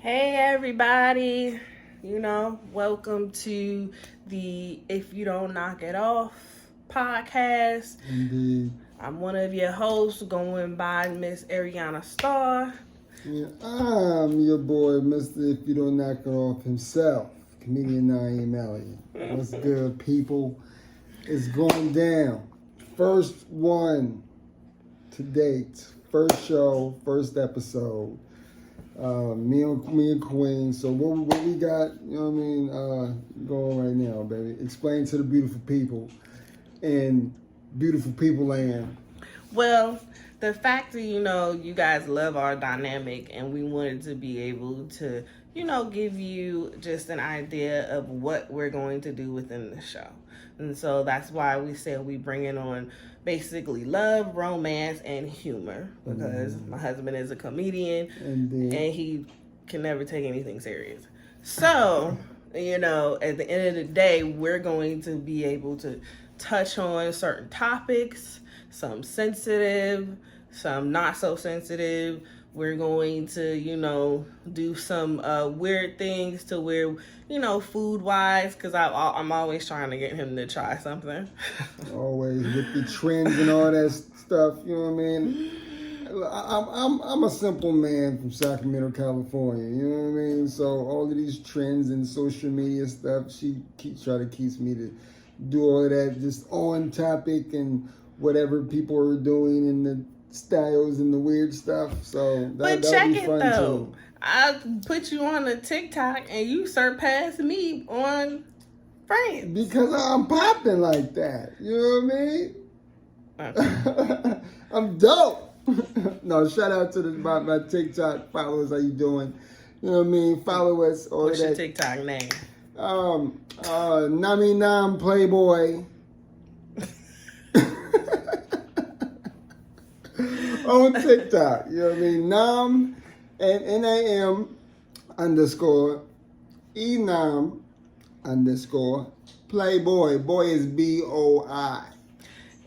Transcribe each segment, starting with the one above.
Hey everybody, welcome to the If You Don't Knock It Off podcast. Indeed. I'm one of your hosts going by Miss Ariana Starr. Yeah, I'm your boy, Mr. If You Don't Knock It Off himself, comedian Naeem Elliott. What's good, people? It's going down. First one to date. First show, first episode. Me and Queen. So what we got, going right now, baby. Explain to the beautiful people in beautiful people land. Well, the fact that, you guys love our dynamic and we wanted to be able to, give you just an idea of what we're going to do within the show. And so that's why we said we bring it on basically love, romance, and humor because my husband is a comedian and he can never take anything serious. So, at the end of the day, we're going to be able to touch on certain topics, some sensitive, some not so sensitive. We're going to, do some weird things to where, food-wise, because I'm always trying to get him to try something. Always with the trends and all that stuff, you know what I mean? I'm a simple man from Sacramento, California, you know what I mean? So all of these trends and social media stuff, she try to keep me to do all of that just on topic and whatever people are doing and the styles and the weird stuff. So but check it though. I put you on a TikTok and you surpassed me on Friends. Because I'm popping like that. You know what I mean? Okay. I'm dope. No, shout out to my TikTok followers. How you doing? You know what I mean? Follow us. What's your TikTok name? Nam Playboy. On TikTok, you know what I mean? Nam and NAM _ ENAM _ Playboy. Boy is BOI.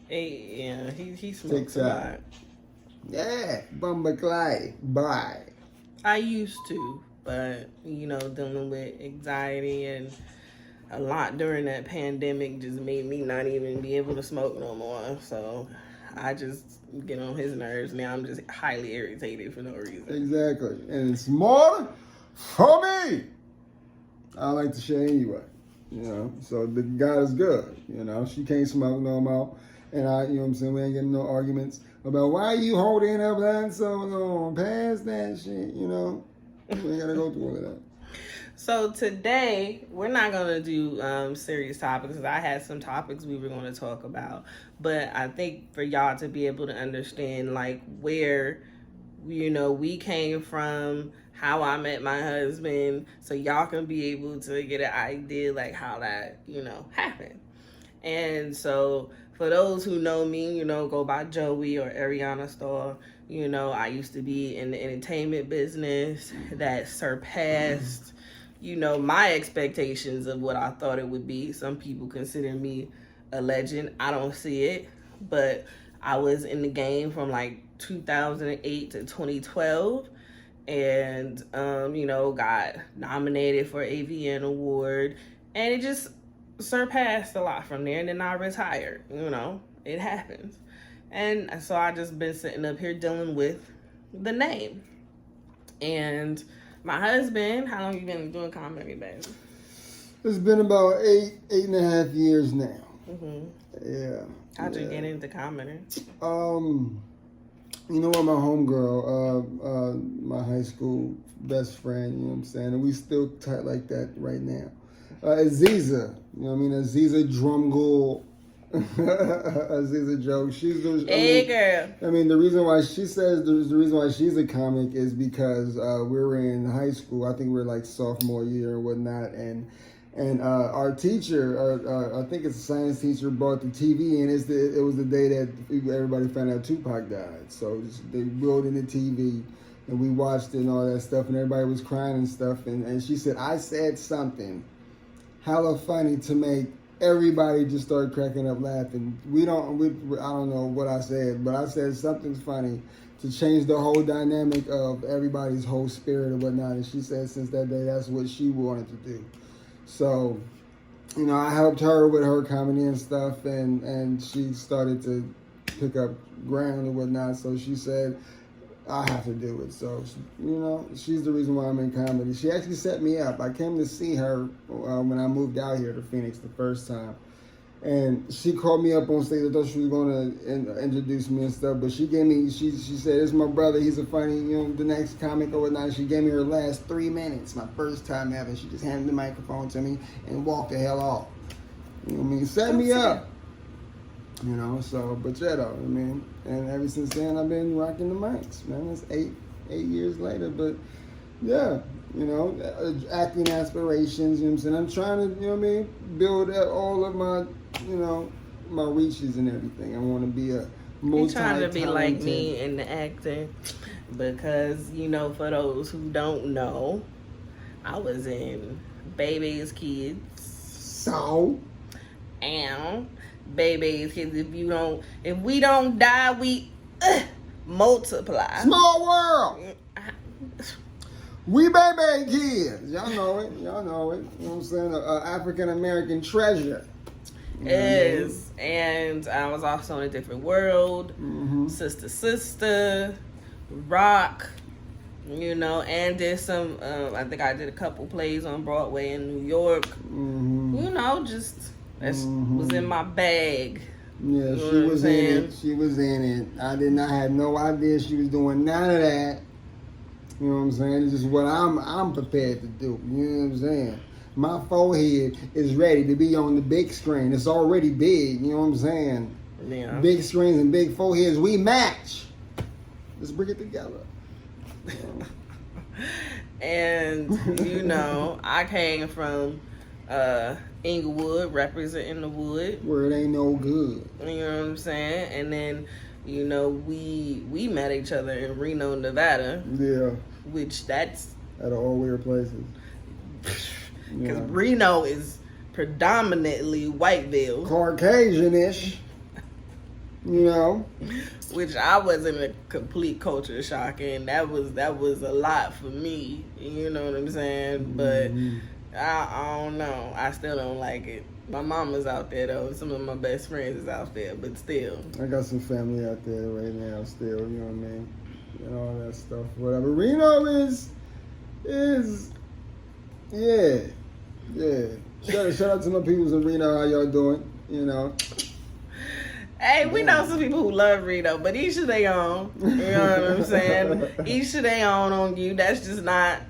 Hey, yeah, he smokes a lot. Yeah, Bumba Clay. Bye. I used to, but dealing with anxiety and a lot during that pandemic just made me not even be able to smoke no more. So I just get on his nerves. Now I'm just highly irritated for no reason. Exactly. And it's more for me. I like to share anyway. So the God is good. She can't smoke no more. And we ain't getting no arguments about why you holding up that so long. Past that shit, We ain't gotta go through all of that. So today, we're not going to do serious topics because I had some topics we were going to talk about. But I think for y'all to be able to understand, where, we came from, how I met my husband, so y'all can be able to get an idea, how that, happened. And so for those who know me, go by Joey or Ariana Starr, I used to be in the entertainment business that surpassed my expectations of what I thought it would be. Some people consider me a legend. I don't see it, but I was in the game from 2008 to 2012 and, got nominated for AVN Award and it just surpassed a lot from there. And then I retired, it happens. And so I just been sitting up here dealing with the name. And my husband, how long you been doing comedy, baby? It's been about 8.5 years now. Mm-hmm. Yeah. How'd you get into comedy? My homegirl, my high school best friend, and we still tight like that right now. Aziza, Aziza Drumgool. Aziza Joke. Girl. The reason why she's a comic is because we were in high school. I think we were sophomore year and whatnot, and our teacher, I think it's a science teacher, brought the TV in. It was the day that everybody found out Tupac died. So they rolled in the TV and we watched it and all that stuff, and everybody was crying and stuff. And she said, I said something hella funny to make everybody just started cracking up laughing. I don't know what I said, but I said something's funny to change the whole dynamic of everybody's whole spirit or whatnot. And she said since that day, that's what she wanted to do. So, you know, I helped her with her comedy and stuff, and she started to pick up ground and whatnot. So she said, I have to do it. So, you know, she's the reason why I'm in comedy. She actually set me up. I came to see her when I moved out here to Phoenix the first time. And she called me up on stage. I thought she was going to introduce me and stuff. But she gave me, she said, it's my brother. He's a funny, you know, the next comic or whatnot. She gave me her last 3 minutes, my first time ever. She just handed the microphone to me and walked the hell off. You know what I mean? Set me up. You know, so, but yeah, though, I mean, and ever since then, I've been rocking the mics, man. It's eight years later, but yeah, you know, acting aspirations, you know what I'm saying? I'm trying to, you know what I mean, build all of my, you know, my reaches and everything. I want to be a You're trying to be like me in the acting, because, you know, for those who don't know, I was in Baby's Kids. So? And Baby's Kids, if we don't die, we multiply. Small world. We Baby Kids. Y'all know it. You know what I'm saying? African American treasure. Yes. And I was also in A Different World. Mm-hmm. Sister, Rock. You know, and did some, I think I did a couple plays on Broadway in New York. Mm-hmm. You know, just, that was in my bag. Yeah, You know she what was I'm in saying? it. She was in it. I did not have no idea she was doing none of that. You know what I'm saying? It's just what I'm prepared to do. You know what I'm saying? My forehead is ready to be on the big screen. It's already big. You know what I'm saying? Yeah. Big screens and big foreheads, we match. Let's bring it together. And, you know, I came from Inglewood, representing the wood. Where it ain't no good. You know what I'm saying? And then, you know, we met each other in Reno, Nevada. Yeah. Which that's... At all weird places. Because Reno is predominantly Whiteville. Caucasian-ish. You know? Which I was in a complete culture shock, and that was a lot for me. You know what I'm saying? But I don't know. I still don't like it. My mama's out there though. Some of my best friends is out there, but still. I got some family out there right now still, you know what I mean? And all that stuff. Whatever. Reno is yeah. Shout out to my peoples in Reno, how y'all doing? You know. Hey, we know some people who love Reno, but each to their own. You know what I'm saying? Each to their own on you. That's just not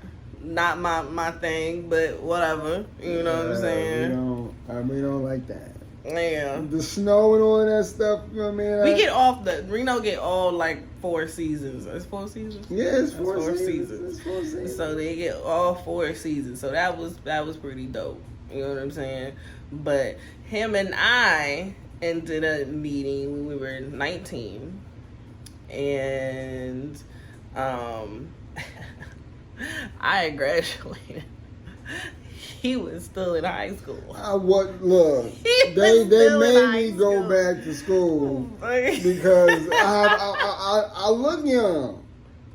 my thing, but whatever. You know what I'm saying? We don't like that. Yeah. The snow and all of that stuff, you know what I mean? We get off Reno get all like 4 seasons. It's 4 seasons? Yeah, it's 4 seasons. It's 4 seasons. So they get all 4 seasons. So that was pretty dope. You know what I'm saying? But him and I ended up meeting when we were 19. And I had graduated. He was still in high school. Look, they made me go back to school because I look young.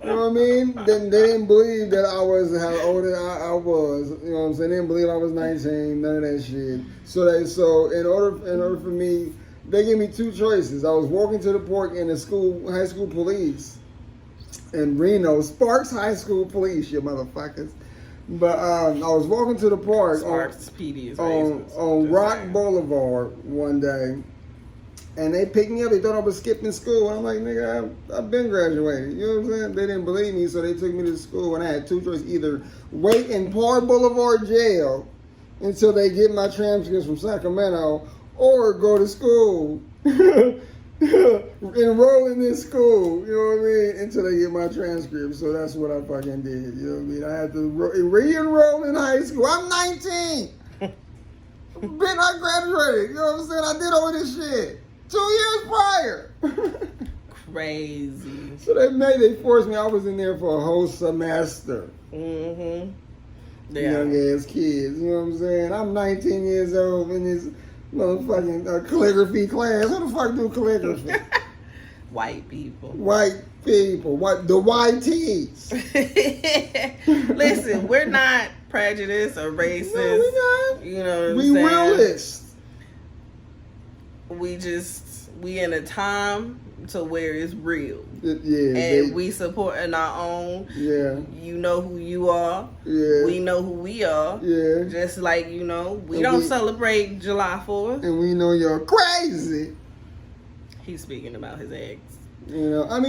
You know what I mean? They didn't believe that I was how old I was. You know what I'm saying? They didn't believe I was 19. None of that shit. So in order for me, they gave me 2 choices. I was walking to the park and the high school police in Reno, Sparks High School Police, you motherfuckers. But I was walking to the park Sparks PD is on Rock Boulevard one day, and they picked me up. They thought I was skipping school. And I'm like, nigga, I've been graduated. You know what I'm saying? They didn't believe me, so they took me to school, and I had 2 choices: either wait in Park Boulevard jail until they get my transcripts from Sacramento, or go to school. Enroll in this school, you know what I mean, until they get my transcript. So that's what I fucking did, you know what I mean. I had to re-enroll in high school. I'm 19. I graduated, you know what I'm saying. I did all this shit 2 years prior. Crazy. So they forced me. I was in there for a whole semester. Mm-hmm. Yeah. Young ass kids, you know what I'm saying. I'm 19 years old and this motherfucking calligraphy class. Who the fuck do calligraphy? White people. White people. The YTs. Listen, we're not prejudiced or racist. No, we not. You know what I'm we saying? realists. We in a time to where it's real. Yeah. And we supporting our own. Yeah. You know who you are. Yeah. We know who we are. Yeah. Just like, we don't celebrate July 4th. And we know you're crazy. He's speaking about his ex. But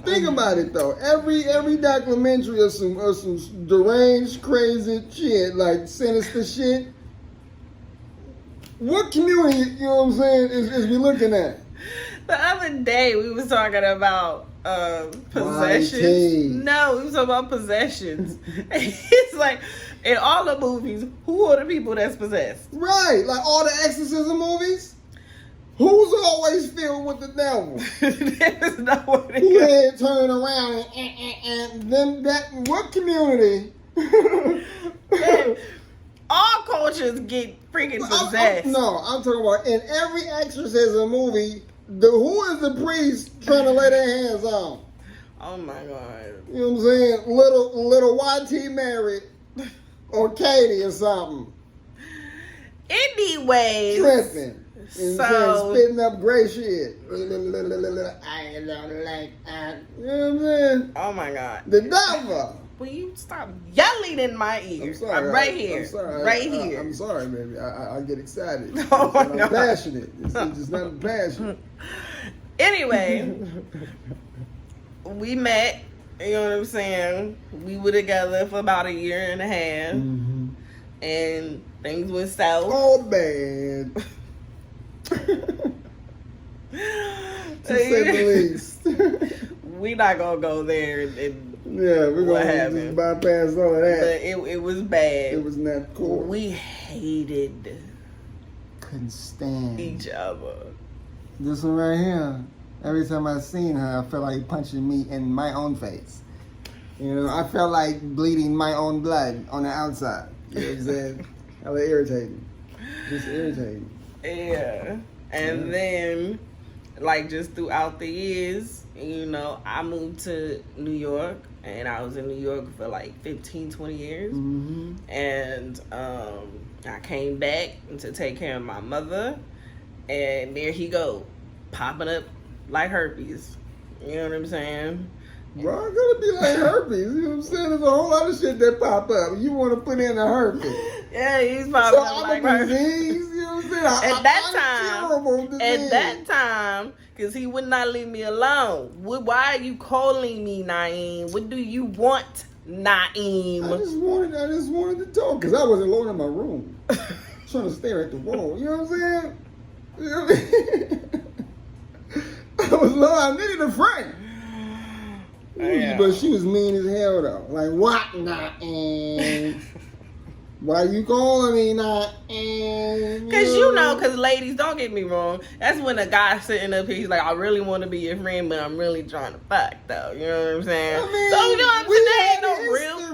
think about it though. Every documentary of some deranged, crazy shit, like sinister shit. What community, you know what I'm saying, is we looking at? The other day we was talking about possessions. YT. No, we was talking about possessions. It's like in all the movies, who are the people that's possessed? Right, like all the exorcism movies. Who's always filled with the devil? There's nowhere to Who go. head turn around and then what community? Man, all cultures get freaking possessed. I'm talking about in every exorcism movie, who is the priest trying to lay their hands on? Oh my God. You know what I'm saying? Little YT married or Katie or something. Anyways. Tripping. So spitting up gray shit. I don't like that. You know what I'm saying? Oh my God. The devil. Will you stop yelling in my ear? I'm sorry. Right here. I'm sorry. Right here. I'm sorry, baby. I get excited. Oh my I'm God. passionate. It's just not passionate. Anyway, we met. You know what I'm saying? We were together for about a year and a half, and things went south. Oh man. To say the least. We not gonna go there and yeah, we're what gonna happened. just bypass all of that. But it was bad. It was not cool. We hated Couldn't stand each other. this one right here. Every time I seen her, I felt like punching me in my own face. I felt like bleeding my own blood on the outside. You know what I'm saying? Hella irritating. Just irritating. Yeah. And then, just throughout the years, I moved to New York, and I was in New York for 15, 20 years. And I came back to take care of my mother, and there he go, popping up like herpes. You know what I'm saying? Bro, it's gonna be like herpes. You know what I'm saying? There's a whole lot of shit that pop up. You want to put in a herpes. Yeah, he's popping up I'm like a herpes. disease, you know what I'm saying? At that time, because he would not leave me alone. Why are you calling me Naeem? What do you want, Naeem? I just wanted to talk because I wasn't alone in my room, trying to stare at the wall. You know what I'm saying? You know what I mean? I was alone. I needed a friend. Yeah. But she was mean as hell though. Like, what, Naeem? Why you calling me Naeem? Because ladies, don't get me wrong. That's when a guy sitting up here, he's like, I really want to be your friend, but I'm really trying to fuck, though. You know what I'm saying? I mean, so, you know what I'm saying?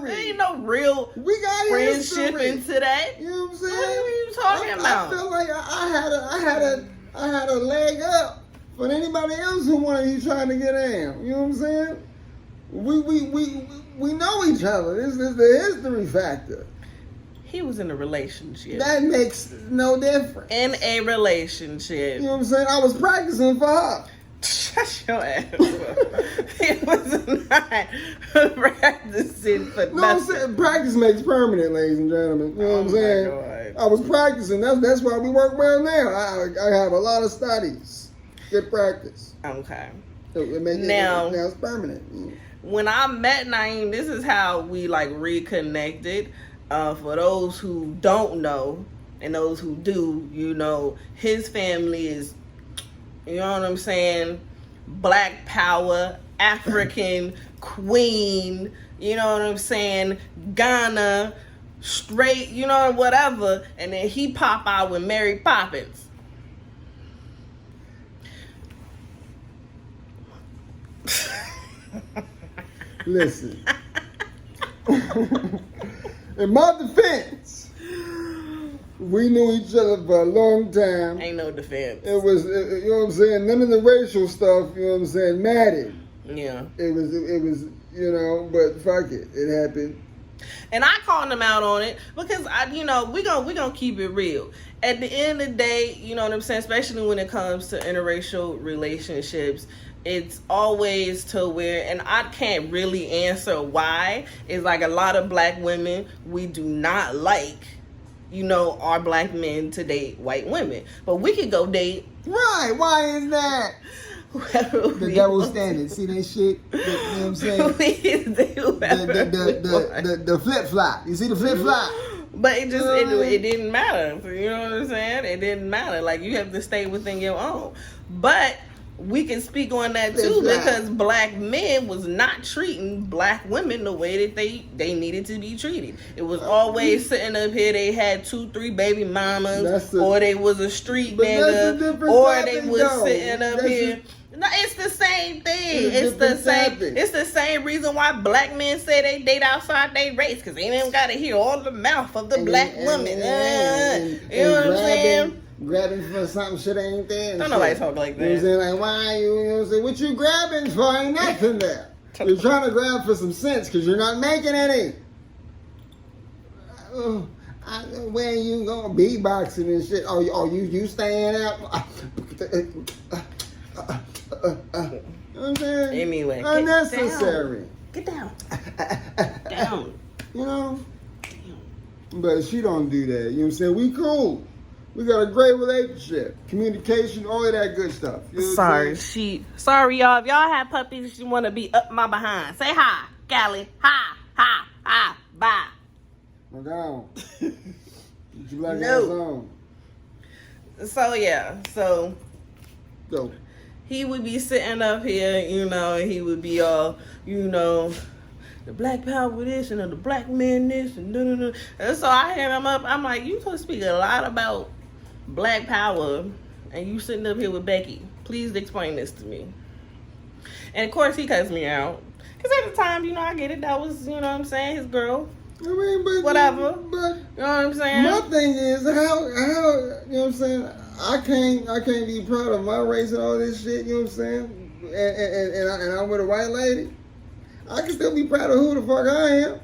there Ain't no real we got friendship history. into that. You know what I'm saying? What are you talking about? I felt like I had a leg up for anybody else who wanted you trying to get in. You know what I'm saying? We know each other. This is the history factor. He was in a relationship. That makes no difference. In a relationship. You know what I'm saying? I was practicing for her. Shut your ass up. He was not practicing for No, I'm nothing. saying practice makes permanent, ladies and gentlemen. You know what I'm saying? God. I was practicing. That's why we work well now. I have a lot of studies. Good practice. Okay. Now it's permanent. When I met Naeem, this is how we reconnected. For those who don't know and those who do, his family is, you know what I'm saying, Black power, African queen, you know what I'm saying, Ghana, straight, whatever. And then he pop out with Mary Poppins. Listen. In my defense, We knew each other for a long time. Ain't no defense. It was, you know what I'm saying? None of the racial stuff, you know what I'm saying, mattered. Yeah. It was, you know, but fuck it. It happened. And I called them out on it because we gonna keep it real. At the end of the day, you know what I'm saying, especially when it comes to interracial relationships, it's always to where, and I can't really answer why, it's like a lot of black women, we do not like, our black men to date white women. But we could go date. Right, why is that? The double standard. See that shit? You know what I'm saying? The flip flop. You see the flip flop? But it just it didn't matter. You know what I'm saying? It didn't matter. Like, you have to stay within your own. But we can speak on that too, because black men was not treating black women the way that they needed to be treated. It was always sitting up here, they had 2-3 baby mamas, or they was a street nigga, or they was sitting up here. No, it's the same thing. It's the same reason why black men say they date outside their race, because they ain't got to hear all the mouth of the black woman. You know what I'm saying? Grabbing for something shit ain't there. Don't nobody talk like that. You know what I'm saying? Like, why you know what I'm saying? What you grabbing for? Ain't nothing there. You're trying to grab for some sense because you're not making any. Where you going? Beatboxing and shit. Oh, you staying out? You know what I'm saying? Anyway, unnecessary. Get down. Down. You know? But she don't do that. You know what I'm saying? We cool. We got a great relationship. Communication, all of that good stuff. You know Sorry, y'all. If y'all have puppies, you want to be up my behind. Say hi, Callie. Hi, bye. Look on. Get your black ass on. So, yeah. So. He would be sitting up here, and he would be all, the black power this and the black men this and da. And so I hit him up. I'm like, you supposed to speak a lot about black power, and you sitting up here with Becky. Please explain this to me. And of course he cuts me out, because at the time, I get it. That was, you know what I'm saying, his girl. I mean, but whatever. But you know what I'm saying? My thing is how you know what I'm saying. I can't be proud of my race and all this shit. You know what I'm saying? And I'm with a white lady. I can still be proud of who the fuck I am.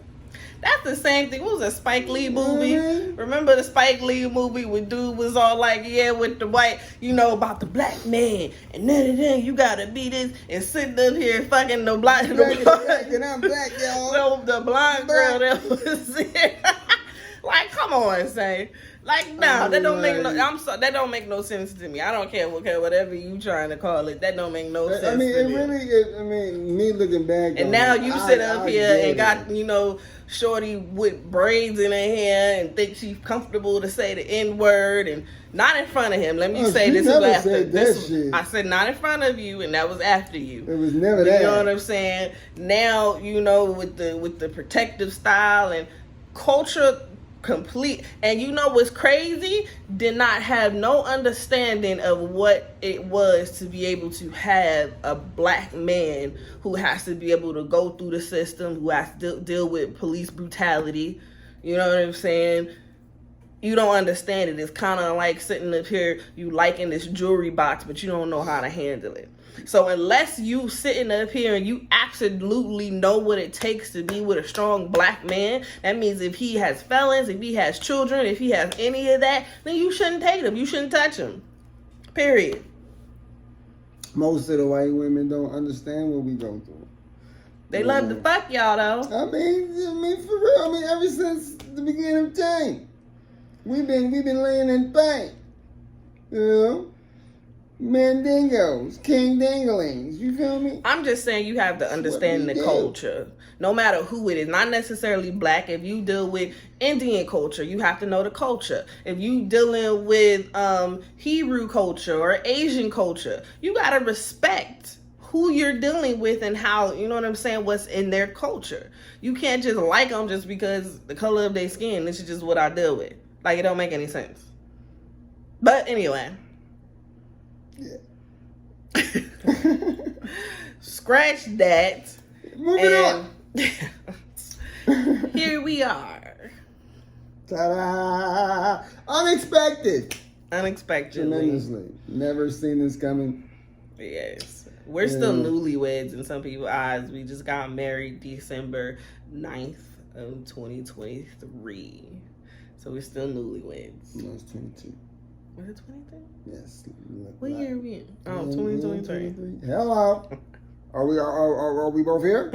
That's the same thing. What was a Spike Lee movie? Mm-hmm. Remember the Spike Lee movie where dude was all like, yeah, with the white, about the black man. And then you gotta be this, and sitting up here fucking the black. And I'm black, y'all. The blonde girl that was there. Like, come on, say. Like, no, that don't make no. That don't make no sense to me. I don't care whatever you trying to call it. That don't make no sense. I mean, to me. Me looking back. And now you sit up here and got shorty with braids in her hair and think she's comfortable to say the N-word, and not in front of him. Let me say this was after this. I said not in front of you, and that was after you. It was never that. You know what I'm saying? Now with the protective style and culture. Complete. And what's crazy? Did not have no understanding of what it was to be able to have a black man who has to be able to go through the system, who has to deal with police brutality. You know what I'm saying? You don't understand it. It's kind of like sitting up here, you liking this jewelry box, but you don't know how to handle it. So unless you sitting up here and you absolutely know what it takes to be with a strong black man, that means if he has felons, if he has children, if he has any of that, then you shouldn't take him. You shouldn't touch him. Period. Most of the white women don't understand what we go through. They love to fuck y'all though. I mean for real. I mean ever since the beginning of time, we've been laying in pain. Mandingos, king danglings, you feel me? I'm just saying you have to understand the culture. No matter who it is, not necessarily black. If you deal with Indian culture, you have to know the culture. If you dealing with Hebrew culture or Asian culture, you gotta respect who you're dealing with and how, you know what I'm saying, what's in their culture. You can't just like them just because the color of their skin. This is just what I deal with. Like, it don't make any sense. But anyway. Yeah. Scratch that. Moving on. Here we are. Ta-da! Unexpected. Unexpectedly. Tremendously. Never seen this coming. Yes. We're still newlyweds in some people's eyes. We just got married December 9th of 2023. So we're still newlyweds. No, it's 22. Was it 23? Yes. What year are we in? Oh, 2023. Hello. Are we both here?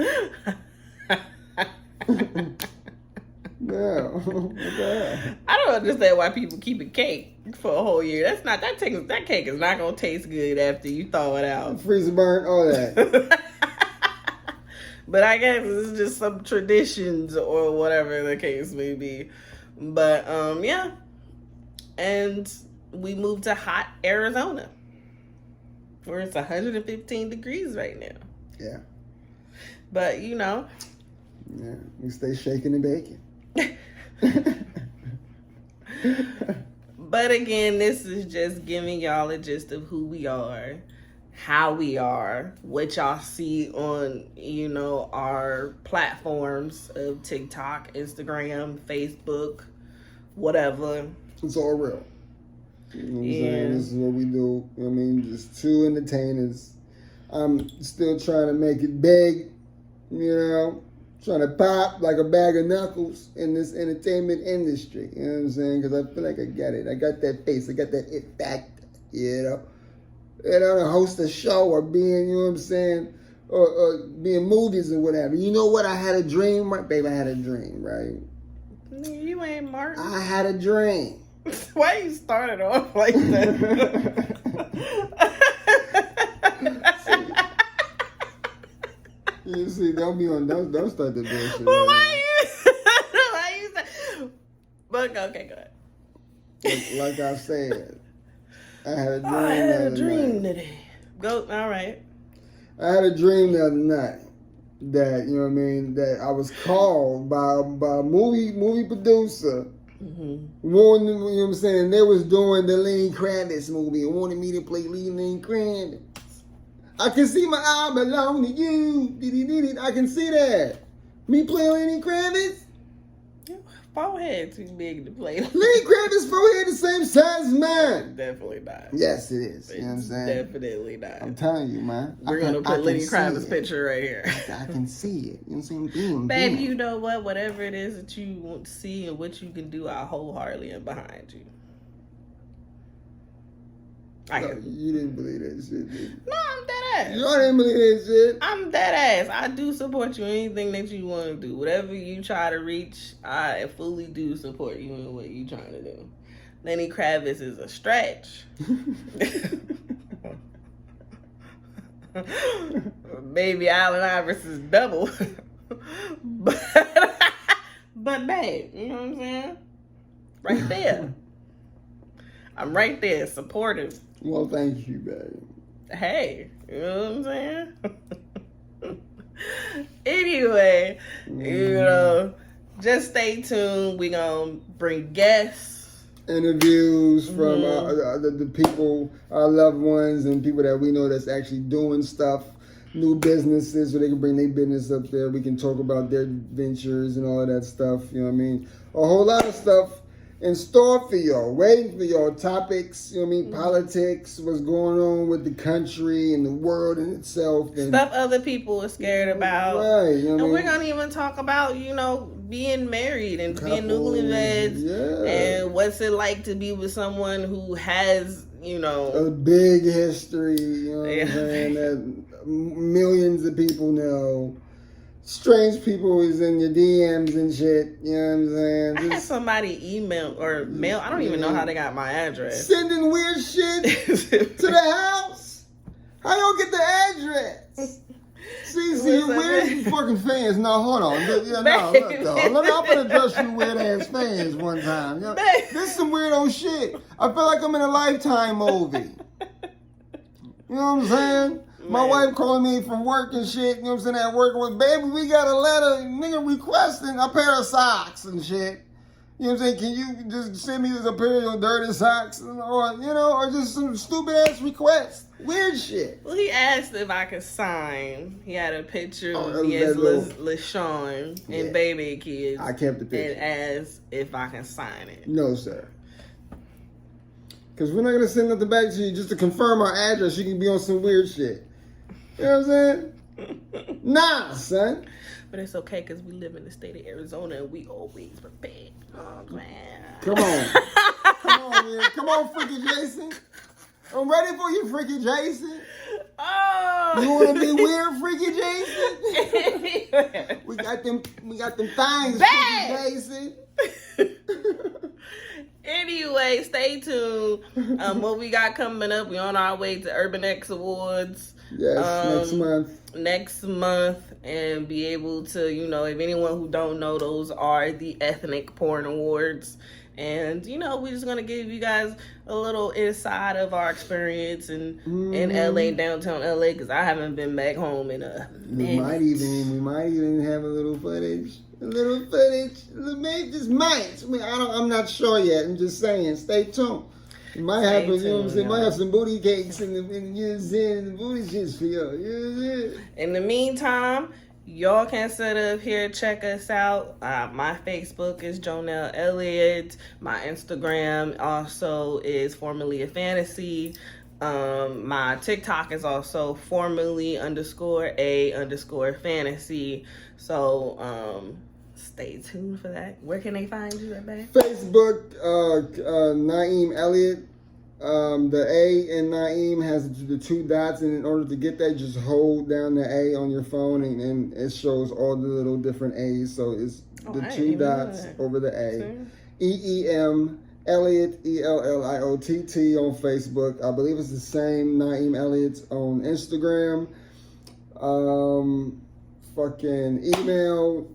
Yeah. Okay. I don't understand why people keep a cake for a whole year. That cake is not gonna taste good after you thaw it out. Freezer burn, all that. But I guess it's just some traditions or whatever the case may be. But yeah. And we moved to hot Arizona, where it's 115 degrees right now. Yeah. But you know. Yeah, we stay shaking and baking. But again, this is just giving y'all a gist of who we are, how we are, what y'all see on, you know, our platforms of TikTok, Instagram, Facebook, whatever. It's all real. You know what I'm saying? This is what we do. You know what I mean? Just two entertainers. I'm still trying to make it big, you know, trying to pop like a bag of knuckles in this entertainment industry. You know what I'm saying? Because I feel like I got it. I got that face. I got that it factor, you know. And I don't host a show or being, you know what I'm saying, or being movies or whatever. You know what? I had a dream, right? Babe, I had a dream, right? You ain't Martin. I had a dream. Why you started off like that? You see, don't start the bullshit. Well, Right why you say? But okay, go ahead. like I said, I had a dream. I had a dream today. Go. All right. I had a dream the other night that, you know what I mean, that I was called by a movie producer. Mm-hmm. Wanted, you know what I'm saying, they was doing the Lenny Kravitz movie and wanted me to play Lenny Kravitz. I can see my eye belong to you. I can see that. Me playing Lenny Kravitz? Your forehead too big to play. Lenny Kravitz forehead the same size as mine. Definitely not. Yes, it is. You know what I'm saying? Definitely not. I'm telling you, man. We're going to put Lenny Kravitz's picture right here. I can see it. You know what I'm saying? Baby, you know what? Whatever it is that you want to see and what you can do, I wholeheartedly am behind you. You didn't believe that shit, did you? No, I'm dead ass. You didn't believe that shit. I'm dead ass. I do support you in anything that you want to do. Whatever you try to reach, I fully do support you in what you trying to do. Lenny Kravitz is a stretch. Baby Allen Iverson is double. but babe, you know what I'm saying? Right there. I'm right there, supportive. Well, thank you, babe. Hey, you know what I'm saying? Anyway, you know, just stay tuned. We gonna bring guests, interviews from the people, our loved ones, and people that we know that's actually doing stuff, new businesses, so they can bring their business up there. We can talk about their ventures and all of that stuff. You know what I mean? A whole lot of stuff in store for y'all, waiting for y'all. Topics, you know what I mean? Politics, what's going on with the country and the world in itself. And stuff other people are scared about. Right. You know what and I mean? we're going to even talk about, you know, being married and being newlyweds. Yeah. And what's it like to be with someone who has, you know, a big history, you know what I'm saying, that millions of people know. Strange people is in your DMs and shit, you know what I'm saying? I had somebody email or mail, I don't even know how they got my address. Sending weird shit to the house. How y'all get the address? See, you weird fucking fans. No, hold on. Look, though. Let me, I'm gonna address you weird ass fans one time. You know, this is some weirdo shit. I feel like I'm in a Lifetime movie. You know what I'm saying? My wife calling me from work and shit, you know what I'm saying, at work with, baby, we got a letter, nigga requesting a pair of socks and shit. You know what I'm saying? Can you just send me a pair of your dirty socks? Or just some stupid ass request. Weird shit. Well, he asked if I could sign. He had a picture of that me as little- LaShawn Yeah. and Baby Kids. I kept the picture. And asked if I can sign it. No, sir. Because we're not going to send nothing back to you just to confirm our address. You can be on some weird shit. You know what I'm saying? Nah, son. But it's okay because we live in the state of Arizona and we always prepared. Oh, man. Come on. Come on, man. Come on, freaky Jason. I'm ready for you, freaky Jason. Oh. You want to be weird, freaky Jason? we got them things, Bad. freaky Jason. Anyway, stay tuned. What we got coming up? We on our way to Urban X Awards. Yes, Next month, and be able to, if anyone who don't know, those are the Ethnic Porn Awards. And, we're just going to give you guys a little inside of our experience in LA, downtown LA, because I haven't been back home in a minute. We might even have a little footage. Maybe just might. I'm not sure yet. I'm just saying. Stay tuned. It might have, might have some booty cakes and the booty shits for you. In the meantime, y'all can sit up here, check us out. My Facebook is Jonelle Elliott. My Instagram also is formerly a fantasy. My TikTok is also formerly _a_fantasy. So, stay tuned for that. Where can they find you at, babe? Facebook, Naeem Elliott. The A in Naeem has the 2 dots, and in order to get that, just hold down the A on your phone, and it shows all the little different A's. So it's the 2 dots over the A. EEM Elliott, ELLIOTT on Facebook. I believe it's the same Naeem Elliott on Instagram. Fucking email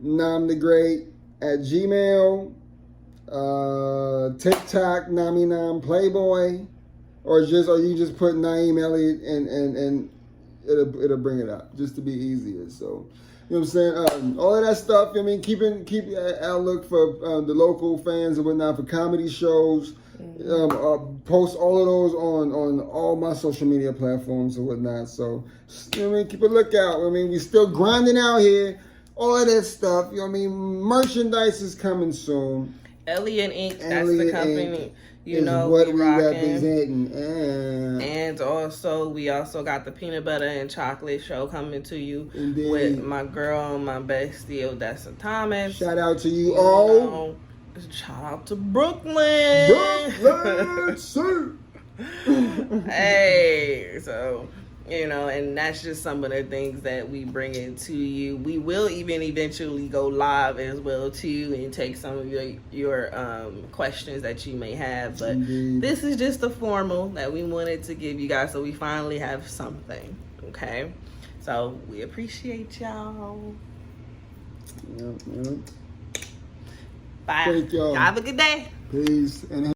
namthegreat@gmail. TikTok Nam Playboy, or you just put Naeem Elliott and it'll bring it up just to be easier. So you know what I'm saying, all of that stuff. I mean, keep outlook for the local fans and whatnot for comedy shows. Post all of those on all my social media platforms and whatnot. So keep a lookout. We still grinding out here. All of that stuff. Merchandise is coming soon. Elliott Inc. That's the company. What we rocking. Representing. And also, we also got the peanut butter and chocolate show coming to you. Indeed. With my girl, my bestie, Odessa Thomas. Shout out to you all. Shout out to Brooklyn. Sir. Hey, so and that's just some of the things that we bring into you. We will even eventually go live as well too, and take some of your questions that you may have. But Indeed. This is just a formal that we wanted to give you guys, so we finally have something. Okay, so we appreciate y'all. Yep. Bye. Thank y'all. Have a good day. Peace. And